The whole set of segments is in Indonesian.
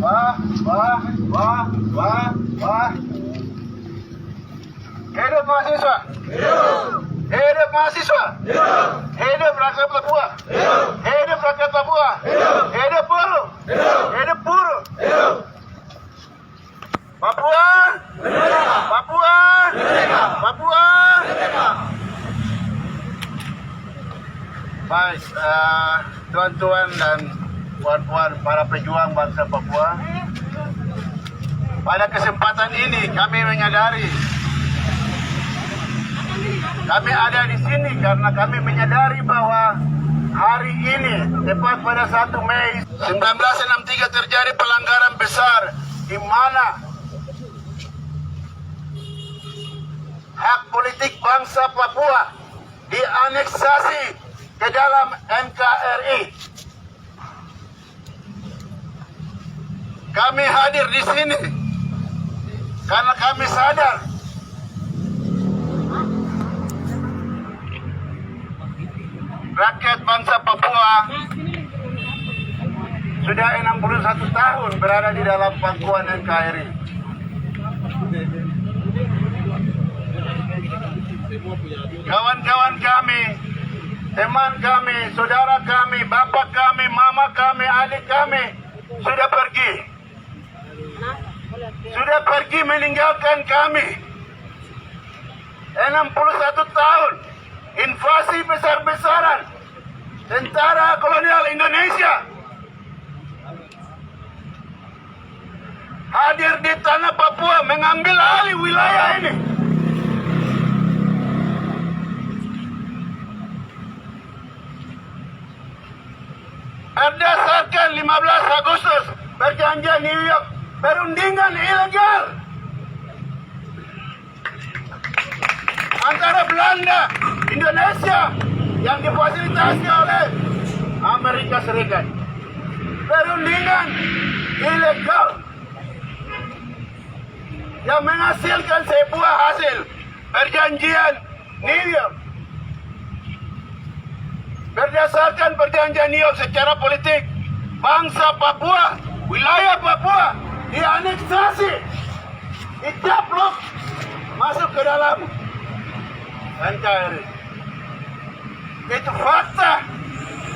Wah, wah, wah, wah, wah. Hidup mahasiswa. Hidup mahasiswa. Hidup rakyat Papua. Hidup rakyat Papua. Hidup buruh. Hidup buruh. Papua. Papua. Papua. Baik, tuan-tuan dan puan-puan para pejuang bangsa Papua. Pada kesempatan ini kami menyadari kami ada di sini karena kami menyadari bahwa hari ini tepat pada 1 Mei 1963 terjadi pelanggaran besar di mana hak politik bangsa Papua dianeksasi ke dalam NKRI. Kami hadir di sini karena kami sadar rakyat bangsa Papua sudah 61 tahun berada di dalam pangkuan NKRI. Kawan-kawan kami, teman kami, saudara kami, bapak kami, mama kami, adik kami sudah pergi. Sudah pergi meninggalkan kami. 61 tahun invasi besar-besaran tentara kolonial Indonesia hadir di tanah Papua mengambil alih wilayah ini. Berdasarkan 15 Agustus perjanjian New York, perundingan ilegal antara Belanda, Indonesia yang difasilitasi oleh Amerika Serikat. Perundingan ilegal yang menghasilkan sebuah hasil perjanjian New York. Berdasarkan perjanjian New York secara politik, bangsa Papua, wilayah Papua dianeksasi, dicaplok masuk ke dalam NKRI. Itu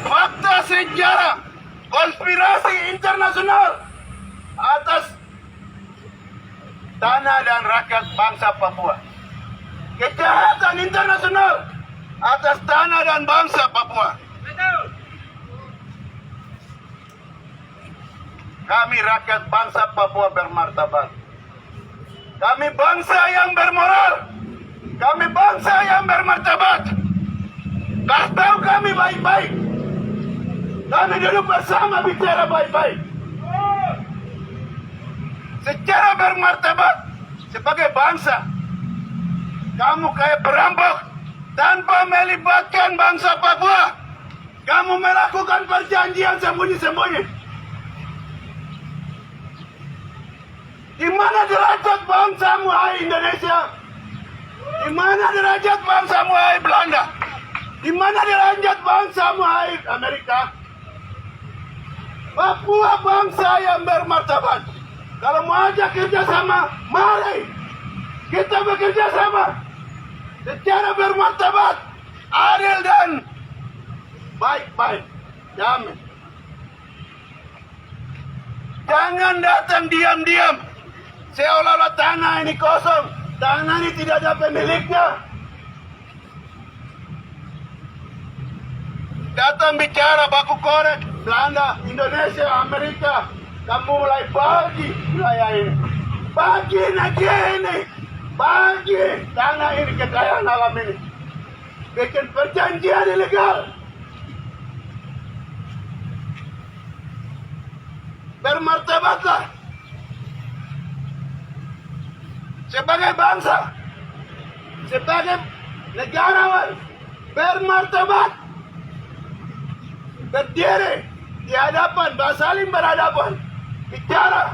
fakta sejarah konspirasi internasional atas tanah dan rakyat bangsa Papua. Kejahatan internasional atas tanah dan bangsa Papua. Kami rakyat bangsa Papua bermartabat. Kami bangsa yang bermoral. Kami bangsa yang bermartabat. Kasih tahu kami baik-baik. Kami duduk bersama bicara baik-baik. Secara bermartabat sebagai bangsa. Kamu kayak perampok tanpa melibatkan bangsa Papua. Kamu melakukan perjanjian sembunyi-sembunyi. Di mana derajat bangsamu, hai Indonesia? Di mana derajat bangsamu, hai Belanda? Di mana derajat bangsamu, hai Amerika? Papua bangsa yang bermartabat. Kalau mau ajak kerjasama, mari kita bekerja sama secara bermartabat, adil dan baik-baik. Jamin. Jangan datang diam-diam seolah-olah tanah ini kosong. Tanah ini tidak ada pemiliknya. Datang bicara baku korek, Belanda, Indonesia, Amerika. Kamu mulai bagi wilayah ini. Bagi negeri ini. Bagi tanah ini, kekayaan alam ini. Bikin perjanjian ilegal. Bermartabatlah. Sebagai bangsa. Sebagai negarawan. Bermartabat. Berdiri di hadapan, saling berhadapan. Bicara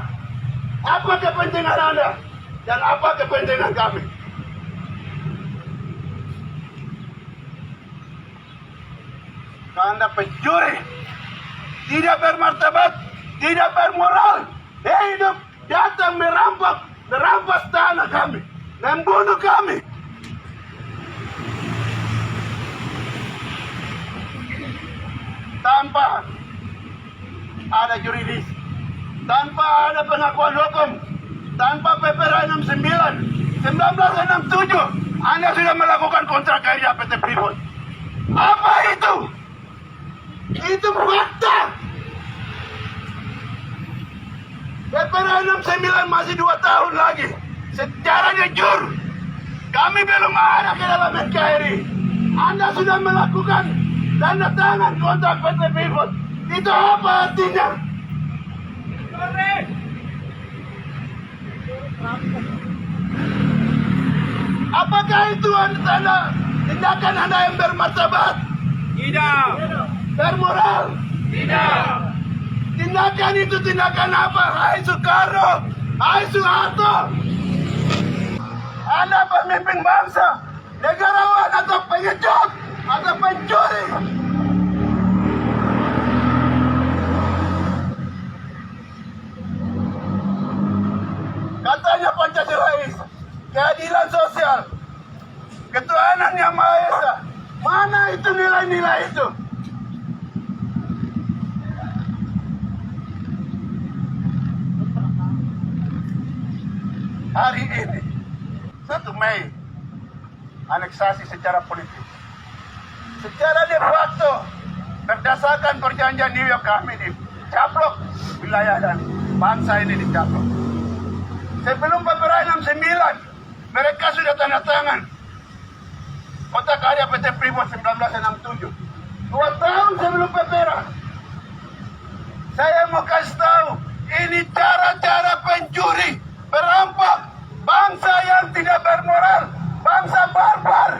apa kepentingan Anda dan apa kepentingan kami. Anda pencuri, tidak bermartabat, tidak bermoral. merampas tanah kami, membunuh kami. Tanpa ada juridis, tanpa ada pengakuan hukum, tanpa PPRA 69, 1967, Anda sudah melakukan kontrak karya PT Freeport. Apa itu? Itu fakta. PPRA 69 masih 2 tahun lagi. Secara jujur, kami belum ada ke dalam NKRI. Anda sudah melakukan tanda tangan kontrak PT Freeport. Itu apa artinya? Apakah itu tanda tindakan Anda yang bermartabat? Tidak. Bermoral? Tidak. Tindakan itu tindakan apa? Hai Soekarno, hai Soeharto. Anda pemimpin bangsa, negarawan atau pengecut atau pencuri? Katanya Pancasilais, keadilan sosial, ketuhanan yang Maha Esa. Mana itu nilai-nilai itu? Hari ini, 1 Mei, aneksasi secara politik. Secara de facto, berdasarkan perjanjian New York kami dicaplok wilayah dan bangsa ini dicaplok. Sebelum PPRA 69, mereka sudah tanda tangan kontrak karya PT Freeport 1967. 2 tahun sebelum PPRA. Saya mau kasih tahu, ini cara-cara pencuri, perampok, bangsa yang tidak bermoral, bangsa barbar.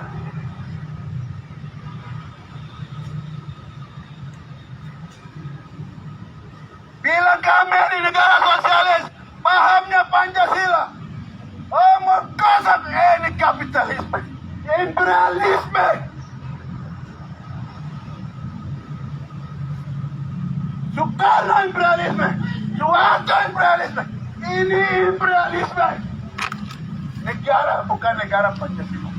Bila kami di negara sosialis, pahamnya Pancasila. Oh, mau kosong, ini kapitalisme, imperialisme. Soekarno imperialisme, Soeharto imperialisme, ini imperialisme. Negara bukan negara Pancasila.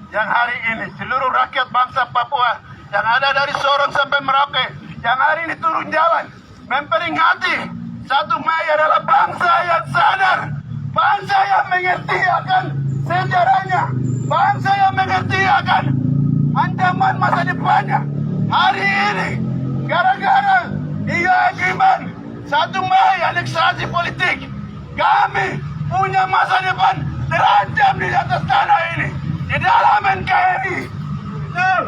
Yang hari ini seluruh rakyat bangsa Papua yang ada dari Sorong sampai Merauke, yang hari ini turun jalan memperingati 1 Mei adalah bangsa yang sadar, bangsa yang mengerti akan sejarahnya, bangsa yang mengerti akan ancaman masa depannya. Hari ini gara-gara dia agreement 1 Mei aneksasi politik, kami punya masa depan terancam di atas tanah ini, di dalam NKRI.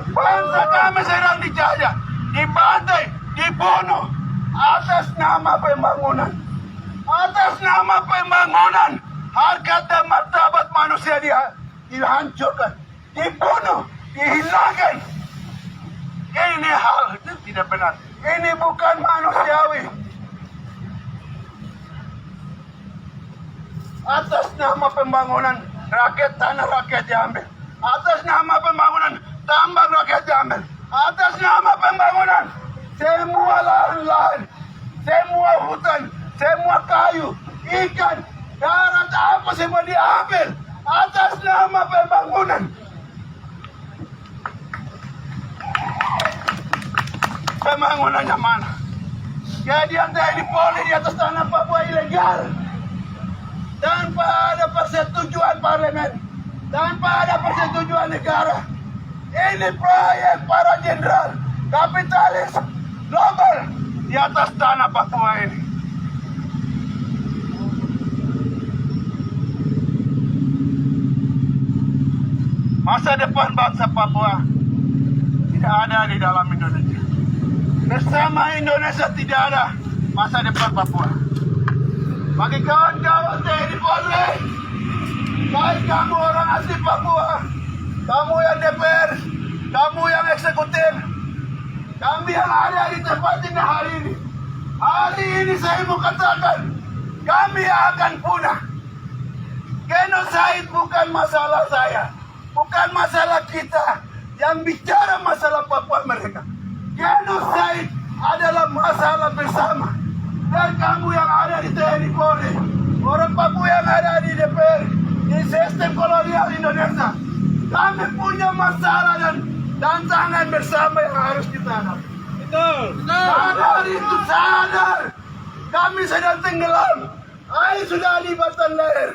Bangsa kami sedang dijajah, dibantai, dibunuh atas nama pembangunan. Atas nama pembangunan, harkat dan martabat manusia dihancurkan, dibunuh, dihilangkan. Ini hal itu tidak benar. Ini bukan manusiawi. Atas nama pembangunan, rakyat tanah rakyat diambil. Atas nama pembangunan, tambang rakyat diambil. Atas nama pembangunan, semua lahan-lahan, semua hutan, semua kayu, ikan, darat, apa semua diambil. Atas nama pembangunan. Pembangunannya mana? Kejadian TNI Polri di atas tanah Papua ilegal. Tanpa ada persetujuan parlemen, tanpa ada persetujuan negara. Ini proyek para jenderal kapitalis global di atas tanah Papua ini. Masa depan bangsa Papua tidak ada di dalam Indonesia. Bersama Indonesia tidak ada masa depan Papua. Bagi kawan-kawan TNI Polri, baik kamu orang asli Papua, kamu yang DPR, kamu yang eksekutif, kami yang ada di tempat ini hari ini. Hari ini saya mau katakan, kami akan punah. Genocide bukan masalah saya, bukan masalah kita yang bicara masalah Papua mereka. Genocide masalah bersama. Dan kamu yang ada di TNI Polri, orang Papua yang ada di DPR, di sistem kolonial Indonesia, kami punya masalah dan tantangan bersama yang harus kita hadapi. Betul. Sadar itu, sadar. Kami sedang tenggelam. Air sudah di batang leher.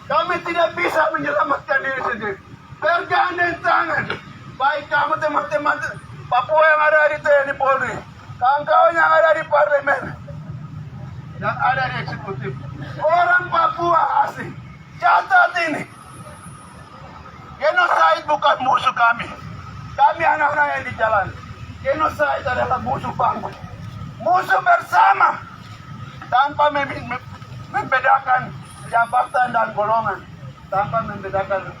Kami tidak bisa menyelamatkan diri sendiri. Bergandeng tangan. Baik kamu teman-teman Papua yang ada di TNI Polri, kawan-kawan yang ada di parlemen, yang ada di eksekutif. Orang Papua asli. Catat ini. Genosid bukan musuh kami. Kami anak-anak yang di jalan. Genosid adalah musuh bangsa. Musuh bersama. Tanpa membedakan jabatan dan golongan. Tanpa membedakan.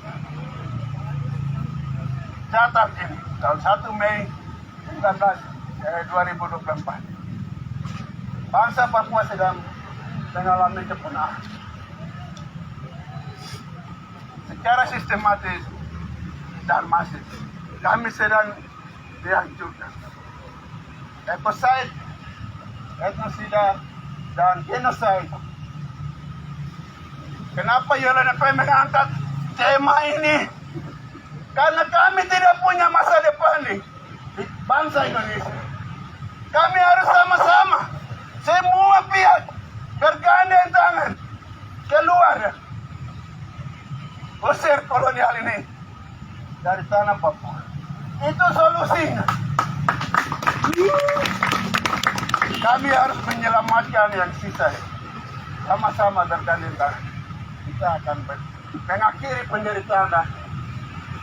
Catat ini. Tanggal 1 Mei 2024. Bangsa Papua sedang mengalami kepunahan. Secara sistematis dan masif, kami sedang dihancurkan. Ekocide, etnosida, dan genocide. Kenapa UNFP mengangkat tema ini? Karena kami tidak punya masa depan di bangsa Indonesia. Kami harus sama-sama, semua pihak bergandeng tangan keluar, usir kolonial ini dari tanah Papua. Itu solusinya. Kami harus menyelamatkan yang sisa. Sama-sama bergandeng tangan. Kita akan mengakhiri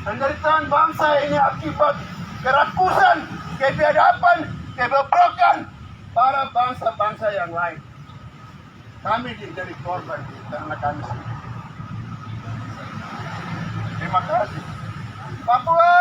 penderitaan bangsa ini akibat kerakusan, kebiadaban, kebobrokan para bangsa-bangsa yang lain. Kami jadi korban karena kami sendiri. Terima kasih. Papua!